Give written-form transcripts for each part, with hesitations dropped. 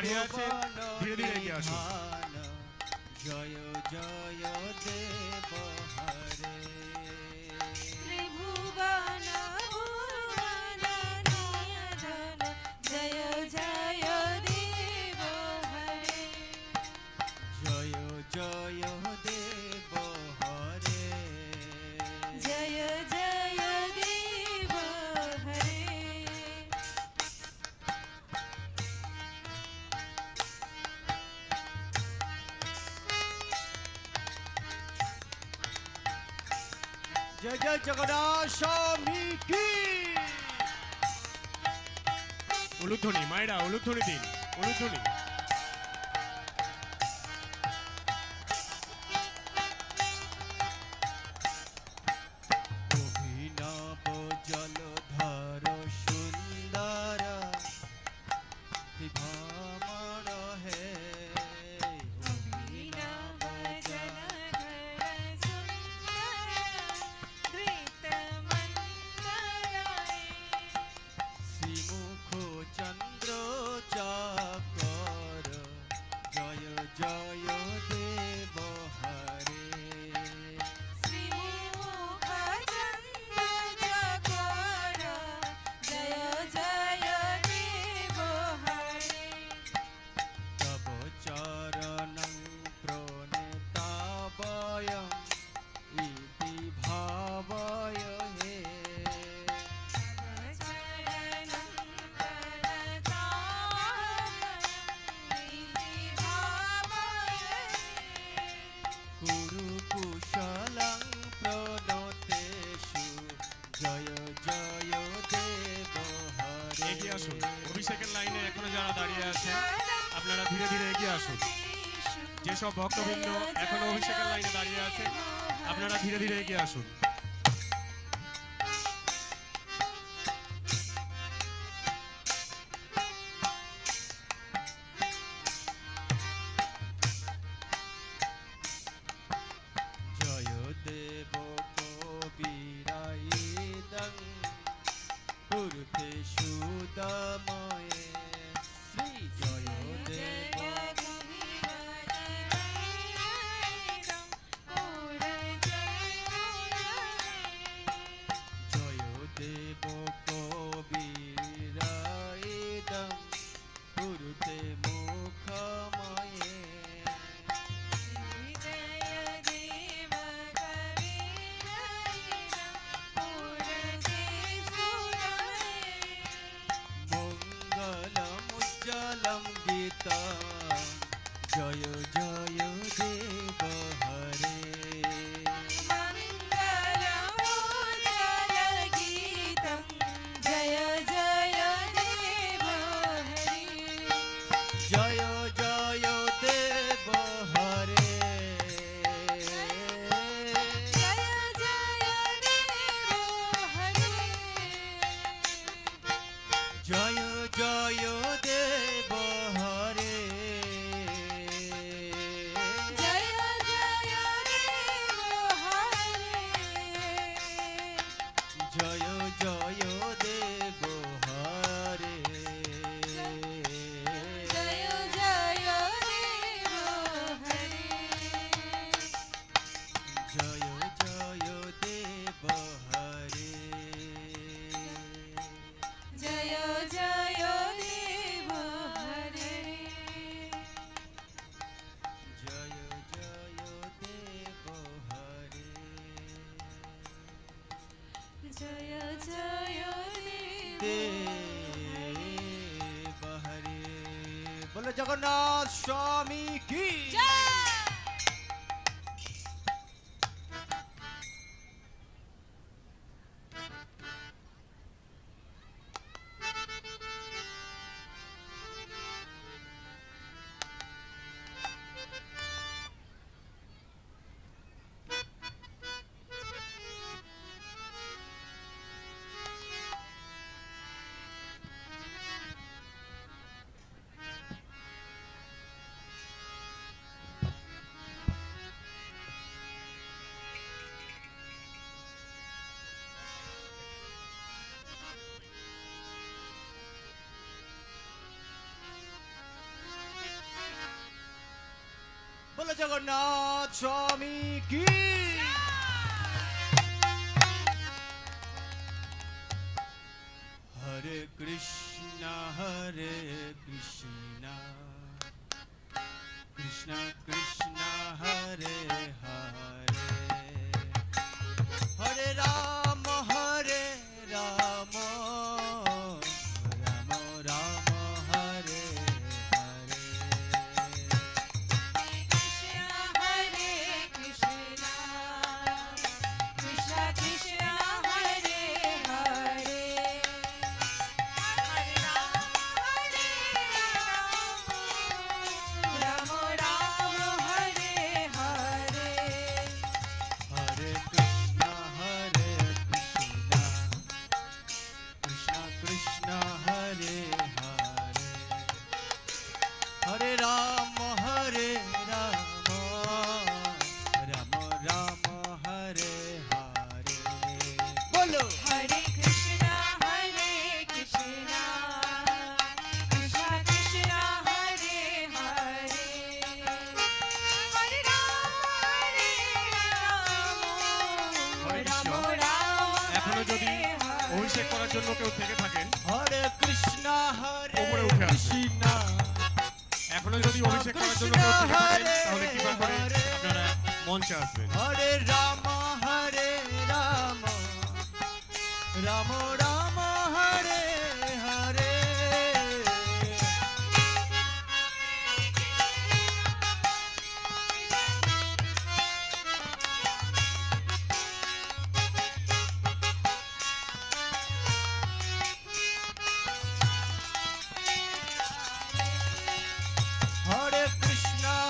দাঁড়িয়ে আছেন ধীরে ধীরে এগিয়ে আসুন। জয় জয় দেব হরে ত্রিভুবন ভুবন নিয়ন্ত্রণ জয় জয় দেব হরে জয় জয় দেব হরে জয় জয় দেব হরে জয় জয় জগন্নাথ স্বামী কি উলুধ্বনি মায়েরা উলুধ্বনি দিন, উলুধ্বনি। অভিনব জলধর সুন্দর ভ্রমর হে অভিনব জলধর সুন্দর ধৃত মন্দরায় শ্রীমুখ চন্দ্র চাকর জয় জয় দেব হরে শ্রীমুখ চন্দ্র চকর জয় জয় দেব হরে তব চরণং প্রণতাবয়ং ইতি ভাবয় হে চরণং প্রণতাময়ি ভাবয়ে কুরু কুশলং প্রণতেষু জয় জয় দেব হরে এগিয়ে আসুন। অভিষেকের লাইনে এখনো যারা দাঁড়িয়ে আছেন আপনারা ধীরে ধীরে এগিয়ে আসুন। যেসব ভক্তবৃন্দ এখনো অভিষেকের লাইনে দাঁড়িয়ে আছেন আপনারা ধীরে ধীরে এগিয়ে আসুন। জয় দেব কবিরাইদং কুরুতে সুদময়ে শ্রী জয় দেব জয় দেব কবিরাইদং কুরুতে মুখময়ে মঙ্গলমুজ্জ্বলম গীতম জয় জয় দেব হরে জয় জয় দেব হরি জয় জয় দেব হরে জয় জয় দেব হরি জয় জয় দেব হরে জয় জয় দেব হরে জয় জয় দেব হরে জয় জয় দেব হরে জয় জয় দেব হরে জয় জয় দেব হরে জয় জয় দেব হরে জয় জয় দেব হরে বলো জগন্নাথ স্বামী কি জগন্নাথ স্বামী কি হরে Krishna Krishna Krishna Hare Hare Hare Ram Ram Ram Hare Hare Krishna Hare Krishna Krishna Krishna Hare Hare Hare Rama Rama Rama Hare Hare Hare Krishna Krishna Krishna Hare Hare Hare Rama Rama Rama Hare Hare Bolo Hare Krishna Hare Krishna Krishna Krishna Hare Hare Hare হরে Krishna. Rama Rama এখনো যদি Hare Hare অভিষেক করার জন্য কেউ থেকে থাকেন, Hare Krishna ওপরে Hare উঠে আসুন। Krishna এখনো যদি অভিষেক করার জন্য কেউ থেকে থাকেন, তাহলে কৃপা করে আপনারা মঞ্চে আসবেন। Hare Rama Rama Rama Hare Hare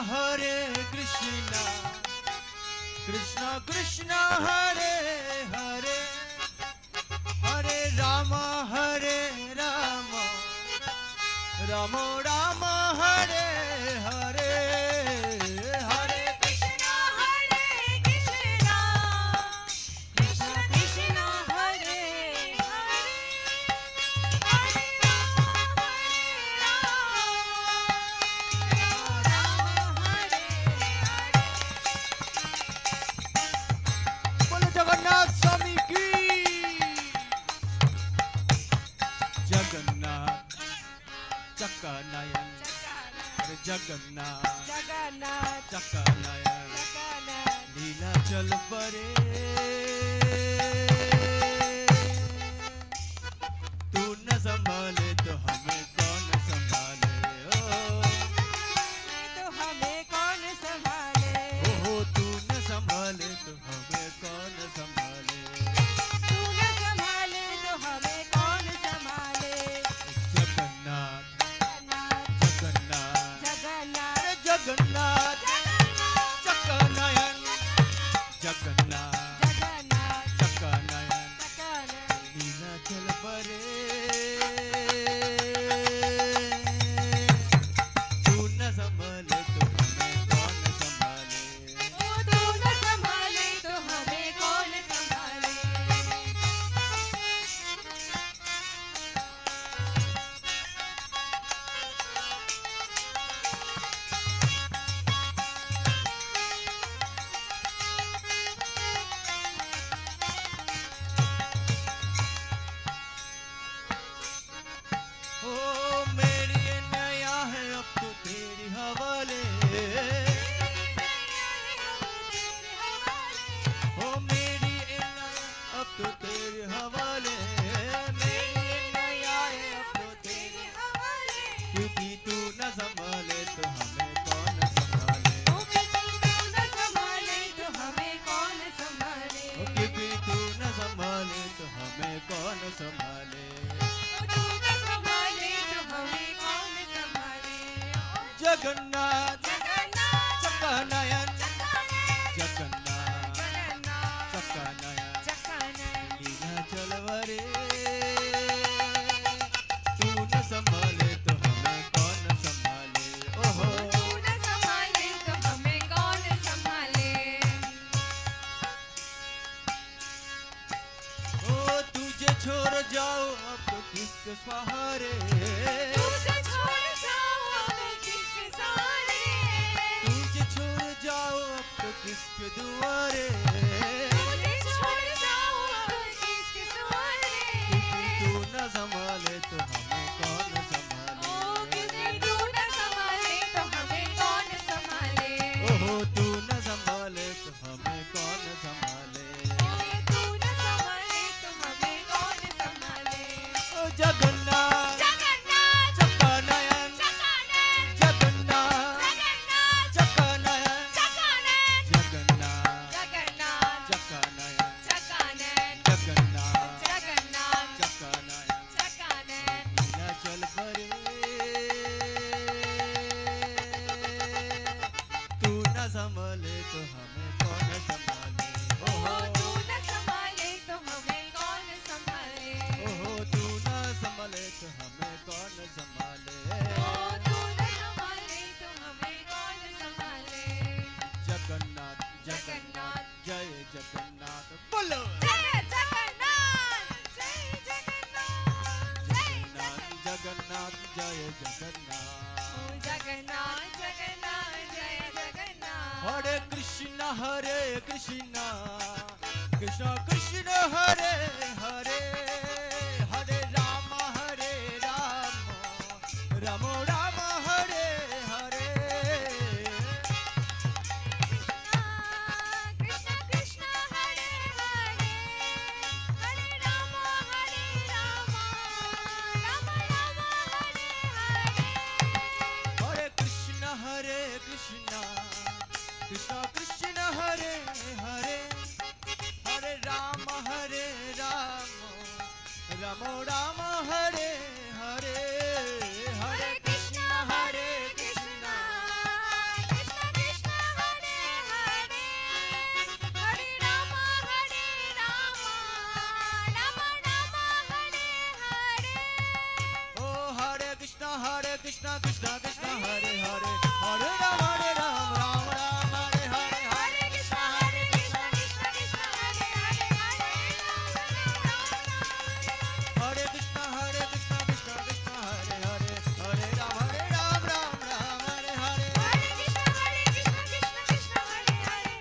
Hare Krishna Krishna Krishna Hare Hare Hare Rama Rama Rama Hare Hare Hare Krishna Hare Krishna Krishna Krishna Hare Hare Hare Rama Hare Hare बोलो जगन्नाथ स्वामी की जगन्नाथ चक्कनयन अरे जगन्नाथ Jagannath चक्कनयन Jagannath लीला चल परे तू न संभाले तो हमें कौन संभाले तो हमें कौन संभाले हो तू न संभाले तो हमें कौन संभाले तू न संभाले तो हमें कौन संभाले जगन्नाथ जगन्नाथ जगन्नाथ जगन्नाथ जगन्नाथ चक्कनयन जगन्नाथ जगन्नाथ चक्कनयन जगन्नाथ लीला चल परे तू न संभाले तो हमें कौन संभाले तू न संभाले तो हमें कौन संभाले ओ मेरी ये नया है अब तो तेरी हवाले ओ मेरी ये नया अब तो तेरे हवाले मेरी ये नया है अब तो तेरे क्योंकि तू न संभाले तो हमें कौन संभाले तू न संभाले तो हमें कौन संभाले ओ क्योंकि तू न संभाले तो हमें कौन संभाले तू न संभाले तो हमें कौन संभाले जगन्नाथ जगन्नाथ चक्कनयन जगन्नाथ जगन्नाथ जगन्नाथ चक्कनयन जगन्नाथ लीला चलवरे तू न संभाले तो हमें कौन संभाले ओहो तू न संभाले तो हमें कौन संभाले ओ तुझे छोड़ जाओ अब तो किसके सहारे तुझे छोड़ जाओ मैं किसके सहारे तुझे छोड़ संभाले तो हमें कौन संभाले ओहो तू न संभाले तो हमें कौन संभाले ओहो तू न संभाले तो हमें कौन संभाले ओ तू न संभाले तो हमें कौन संभाले जगन्नाथ जगन्नाथ जय जगन्नाथ बोलो जय जगन्नाथ जय जगन्नाथ जय जगन्नाथ जय जगन्नाथ ओ जगन्नाथ जगन्नाथ जय जगन्नाथ हरे कृष्ण कृष्ण कृष्ण हरे हरे हरे राम राम राम हरे हरे कृष्ण कृष्ण हरे हरे हरे राम राम राम हरे हरे हरे कृष्ण कृष्ण कृष्ण हरे हरे हरे राम राम राम हरे हरे हरे कृष्ण कृष्ण कृष्ण कृष्ण हरे हरे हरे राम राम राम हरे हरे ओ हरे कृष्ण कृष्ण कृष्ण हरे हरे हरे राम राम राम हरे हरे हरे कृष्ण कृष्ण कृष्ण हरे हरे हरे हरे कृष्ण कृष्ण कृष्ण हरे हरे हरे राम राम राम हरे हरे हरे कृष्ण कृष्ण कृष्ण हरे हरे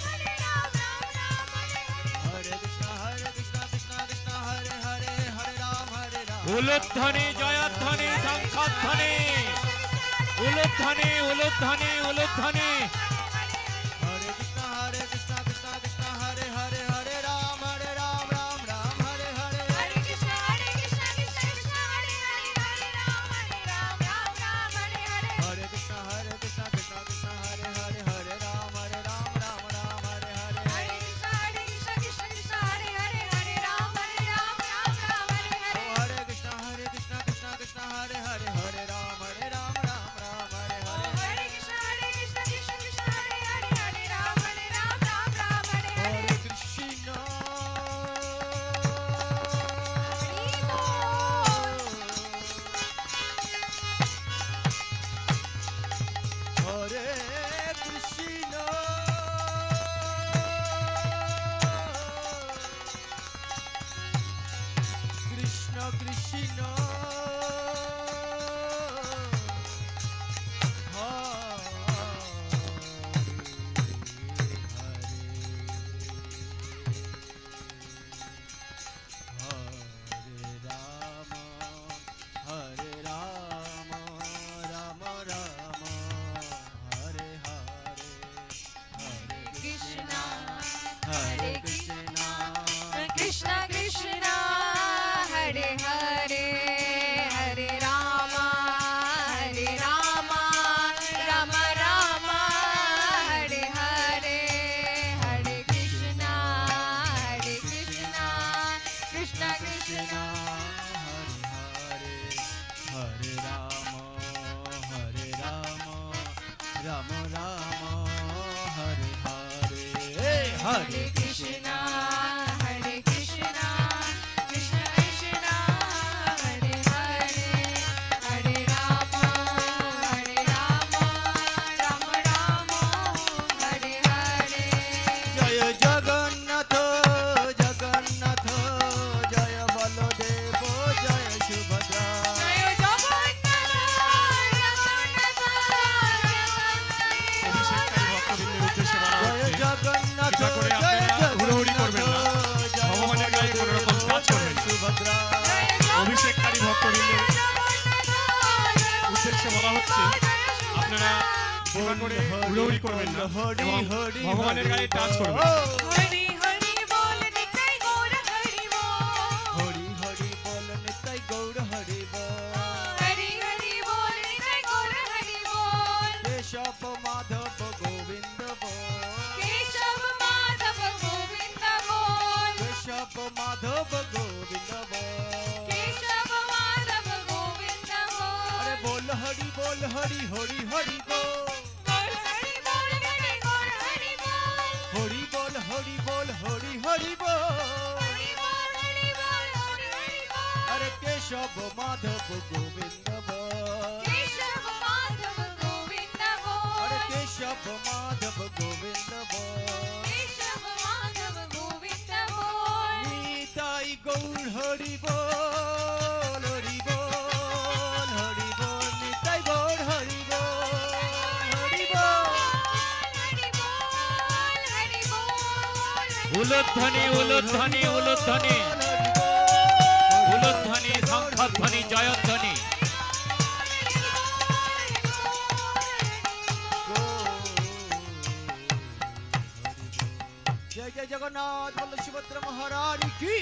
हरे राम राम हरे हरे हरे कृष्ण कृष्ण कृष्ण हरे हरे हरे राम উলুধ্বনি জয়ধ্বনি শঙ্খধ্বনি উলুধ্বনি উলুধ্বনি উলুধ্বনি हरे कृष्ण कृष्ण कृष्ण हरे हरे हरे राम राम राम हरे हरे हरे कृष्ण कृष्ण कृष्ण हरे हरे हरे राम राम हरे हरे हरे कृष्ण कृष्ण कृष्ण हरे हरे हरे राम राम हरे हरे हरे कृष्ण कृष्ण कृष्ण हरे हरे हरे राम हरे हरे ओ हरे कृष्ण कृष्ण कृष्ण हरे हरे हरे राम हरे राम हरे हरे हरे कृष्ण कृष्ण कृष्ण हरे हरे हरे राम हरे राम हरे हरे हरे कृष्ण हरे कृष्ण कृष्ण कृष्ण हरे राम राम राम हरे हरे हरे कृष्ण हरे कृष्ण कृष्ण कृष्ण हरे हरे हरे राम राम राम हरे हरे हरे कृष्ण कृष्ण कृष्ण हरे राम राम राम हरे हरे हरे कृष्ण कृष्ण कृष्ण हरे हरे हरे राम राम हरे हरे जय जगन्नाथ जगन्नाथ जय बलदेव जय सुभद्रा जय जगन्नाथ অভিষেককারী ভক্তবৃন্দের উদ্দেশ্যে বলা হচ্ছে আপনারা দয়া করে হুড়োহুড়ি করবেন না এবং ভগবানের গায়ে টাচ করবেন। हरि हरि बोल निताई गौर हरि बोल हरि हरि बोल निताई गौर हरि बोल हरि हरि बोल निताई गौर हरि बोल केशव माधव गोविंद बोल केशव माधव गोविंद बोल केशव माधव गोविंद बोल केशव माधव गोविंद अरे बोल बोल हरि हरि हरि बोल बोल हरि बोल কেশব মাধব গোবিন্দ বল কেশব মাধব গোবিন্দ বল নিতাই গৌর হরি বল হরি বল হরি বল নিতাই গৌর হরি বল হরি বল হরি বল হরি বল উলুধ্বনি উলুধ্বনি উলুধ্বনি উলুধ্বনি শঙ্খধ্বনি জয়ধ্বনি জয় জয় জগন্নাথ বল সুভদ্রা মহারানী কি